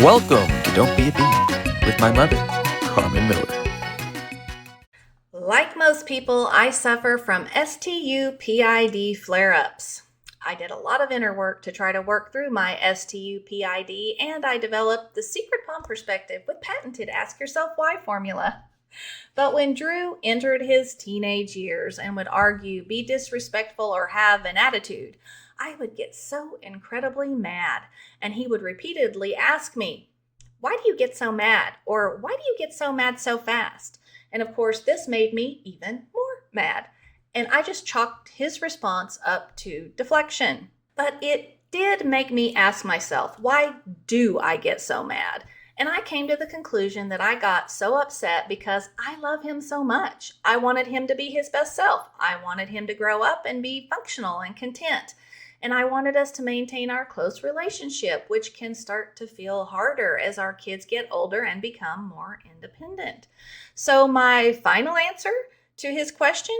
Welcome to Don't Be a Bee with my mother, Carmen Miller. Like most people, I suffer from S.T.U.P.I.D flare-ups. I did a lot of inner work to try to work through my S.T.U.P.I.D, and I developed the secret mom perspective with patented Ask Yourself Why formula. But when Drew entered his teenage years and would argue, be disrespectful, or have an attitude, I would get so incredibly mad, and he would repeatedly ask me, "Why do you get so mad?" Or "Why do you get so mad so fast?" And of course, this made me even more mad. And I just chalked his response up to deflection. But it did make me ask myself, why do I get so mad? And I came to the conclusion that I got so upset because I love him so much. I wanted him to be his best self. I wanted him to grow up and be functional and content. And I wanted us to maintain our close relationship, which can start to feel harder as our kids get older and become more independent. So, my final answer to his question: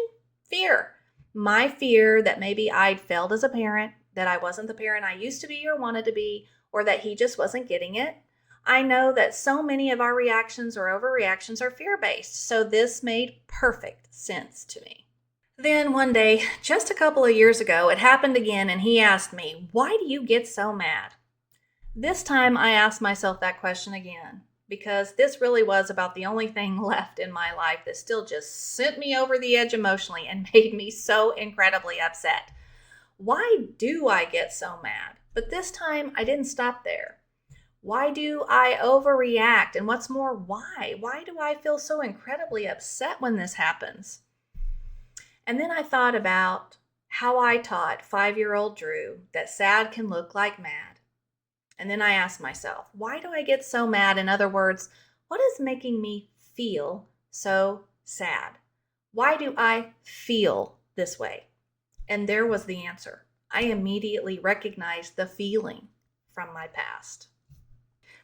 fear. My fear that maybe I'd failed as a parent, that I wasn't the parent I used to be or wanted to be, or that he just wasn't getting it. I know that so many of our reactions or overreactions are fear based, so this made perfect sense to me. Then one day, just a couple of years ago, it happened again, and he asked me, "Why do you get so mad?" This time I asked myself that question again, because this really was about the only thing left in my life that still just sent me over the edge emotionally and made me so incredibly upset. Why do I get so mad? But this time I didn't stop there. Why do I overreact? And what's more, why? Why do I feel so incredibly upset when this happens? And then I thought about how I taught 5-year-old Drew that sad can look like mad. And then I asked myself, why do I get so mad? In other words, what is making me feel so sad? Why do I feel this way? And there was the answer. I immediately recognized the feeling from my past.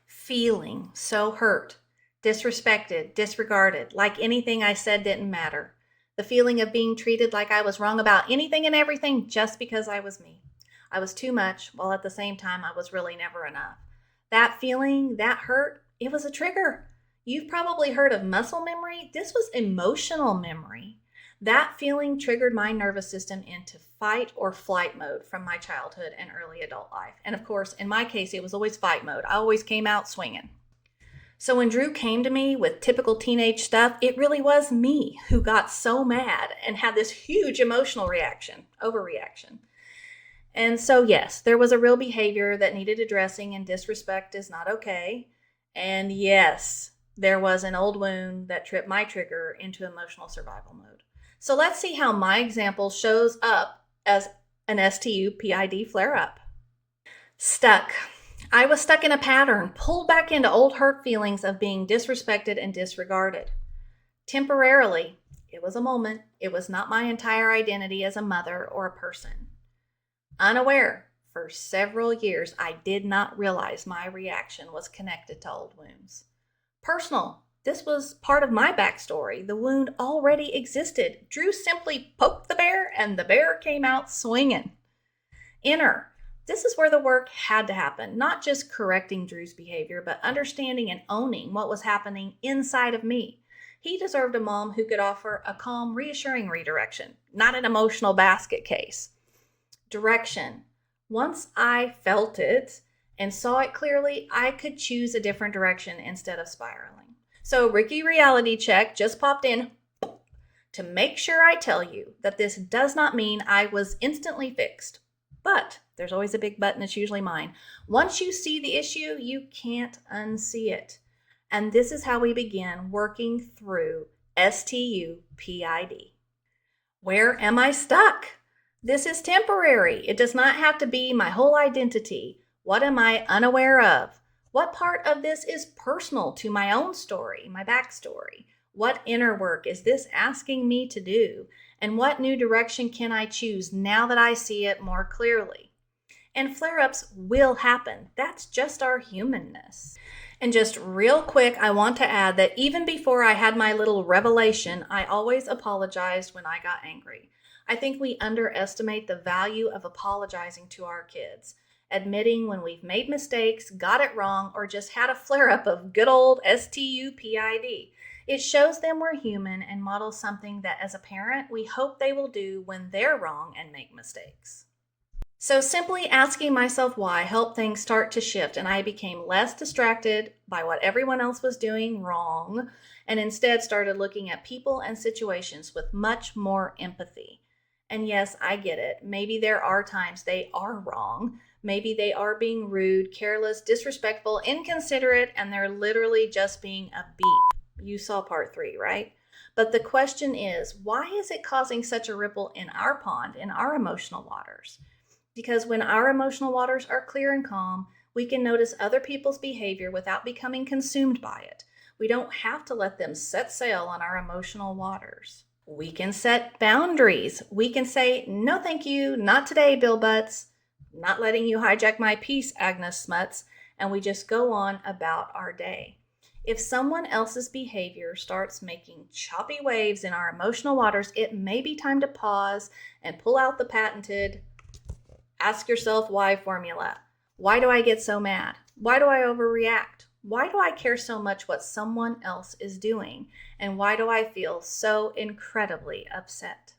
Feeling so hurt, disrespected, disregarded, like anything I said didn't matter. The feeling of being treated like I was wrong about anything and everything just because I was me. I was too much, while at the same time I was really never enough. That feeling, that hurt, it was a trigger. You've probably heard of muscle memory. This was emotional memory. That feeling triggered my nervous system into fight or flight mode from my childhood and early adult life. And of course, in my case, it was always fight mode. I always came out swinging. So when Drew came to me with typical teenage stuff, it really was me who got so mad and had this huge emotional reaction, overreaction. And so, yes, there was a real behavior that needed addressing, and disrespect is not okay. And yes, there was an old wound that tripped my trigger into emotional survival mode. So let's see how my example shows up as an S.T.U.P.I.D flare up. Stuck. I was stuck in a pattern, pulled back into old hurt feelings of being disrespected and disregarded. Temporarily, it was a moment. It was not my entire identity as a mother or a person. Unaware, for several years, I did not realize my reaction was connected to old wounds. Personal. This was part of my backstory. The wound already existed. Drew simply poked the bear, and the bear came out swinging. Inner. This is where the work had to happen, not just correcting Drew's behavior, but understanding and owning what was happening inside of me. He deserved a mom who could offer a calm, reassuring redirection, not an emotional basket case. Direction. Once I felt it and saw it clearly, I could choose a different direction instead of spiraling. So Ricky Reality Check just popped in to make sure I tell you that this does not mean I was instantly fixed. But there's always a big but, and it's usually mine. Once you see the issue, you can't unsee it. And this is how we begin working through S.T.U.P.I.D. Where am I stuck? This is temporary. It does not have to be my whole identity. What am I unaware of? What part of this is personal to my own story, my backstory? What inner work is this asking me to do? And what new direction can I choose now that I see it more clearly? And flare-ups will happen. That's just our humanness. And just real quick, I want to add that even before I had my little revelation, I always apologized when I got angry. I think we underestimate the value of apologizing to our kids. admitting when we've made mistakes, got it wrong, or just had a flare-up of good old S.T.U.P.I.D. It shows them we're human and models something that as a parent we hope they will do when they're wrong and make mistakes. So simply asking myself why helped things start to shift, and I became less distracted by what everyone else was doing wrong and instead started looking at people and situations with much more empathy. And yes, I get it. Maybe there are times they are wrong. Maybe they are being rude, careless, disrespectful, inconsiderate, and they're literally just being a beep. You saw part 3, right? But the question is, why is it causing such a ripple in our pond, in our emotional waters? Because when our emotional waters are clear and calm, we can notice other people's behavior without becoming consumed by it. We don't have to let them set sail on our emotional waters. We can set boundaries. We can say, no thank you, not today, Bill Butts. Not letting you hijack my peace, Agnes Smuts. And we just go on about our day. If someone else's behavior starts making choppy waves in our emotional waters, it may be time to pause and pull out the patented ask yourself why formula. Why do I get so mad? Why do I overreact? Why do I care so much what someone else is doing? And why do I feel so incredibly upset?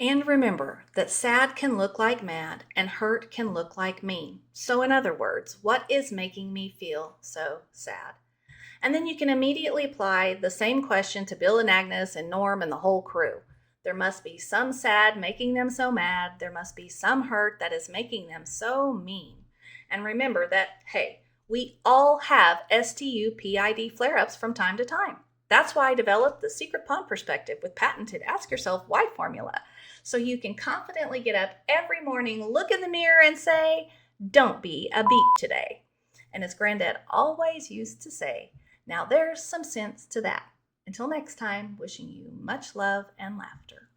And remember that sad can look like mad and hurt can look like mean. So in other words, what is making me feel so sad? And then you can immediately apply the same question to Bill and Agnes and Norm and the whole crew. There must be some sad making them so mad. There must be some hurt that is making them so mean. And remember that, hey, we all have S.T.U.P.I.D flare-ups from time to time. That's why I developed the secret pond perspective with patented ask yourself why formula. So you can confidently get up every morning, look in the mirror and say, don't be a beep today. And as Granddad always used to say, now there's some sense to that. Until next time, wishing you much love and laughter.